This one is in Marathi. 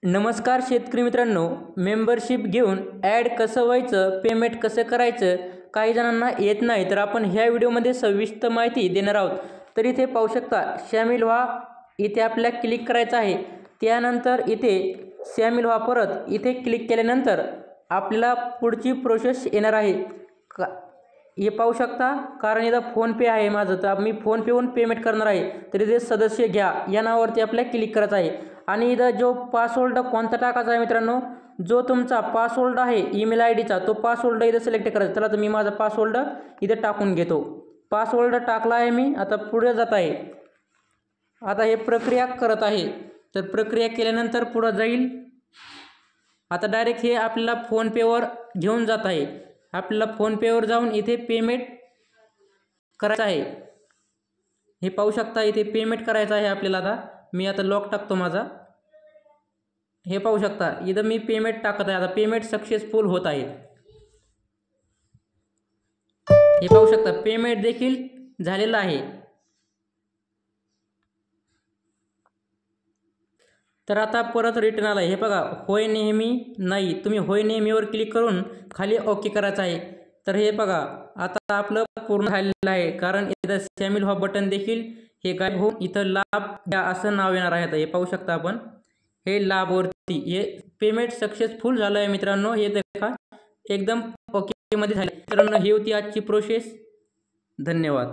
नमस्कार शेतकरी मित्रांनो, मेंबरशिप घेऊन ॲड कसं व्हायचं, पेमेंट कसं करायचं, काही जणांना येत नाही. तर आपण ह्या व्हिडिओमध्ये सविस्तर माहिती देणार आहोत. तर इथे पाहू शकता, शामिल व्हा इथे आपल्याला क्लिक करायचं आहे. त्यानंतर इथे शामिल व्हा, परत इथे क्लिक केल्यानंतर आपल्याला पुढची प्रोसेस येणार आहे. हे पाहू शकता, कारण इथं फोनपे आहे माझं, तर मी फोनपेवरून पेमेंट करणार आहे. तर इथे सदस्य घ्या या नावावरती आपल्याला क्लिक करायचं आहे. आणि इथं जो पासवर्ड कोणता टाकायचा आहे मित्रांनो, जो तुमचा पासवर्ड आहे ईमेल आय डीचा, तो पासवर्ड इथं सिलेक्ट करायचा. चला तर मी माझा पासवर्ड इथं टाकून घेतो. पासवर्ड टाकला आहे मी, आता पुढे जात आहे. आता हे प्रक्रिया करत आहे. तर प्रक्रिया केल्यानंतर पुढं जाईल. आता डायरेक्ट हे आपल्याला फोनपेवर घेऊन जात आहे. आपल्याला फोनपेवर जाऊन इथे पेमेंट करायचं आहे. हे पाहू शकता, इथे पेमेंट करायचं आहे आपल्याला. आता मी आता लॉक टाकतो माझा. हे पाहू शकता, इथं मी पेमेंट टाकत आहे. आता पेमेंट सक्सेसफुल होत आहे. हे पाहू शकता, पेमेंट देखील झालेलं आहे. तर आता परत रिटर्न आला. हे बघा, होय नेहमी नाही. तुम्ही होय नेहमीवर क्लिक करून खाली ओके करायचं आहे. तर हे बघा, आता आपलं पूर्ण झालेलं आहे. कारण इथं शामिल व्हा बटन देखील हे गायब होऊन इथं लाभ द्या असं नाव येणार आहे. हे पाहू शकता आपण, हे लाभवरती हे पेमेंट सक्सेसफुल झालं आहे मित्रांनो. हे देखा एकदम ओके मध्ये झाले. मित्रांनो, ही होती आजची प्रोसेस. धन्यवाद.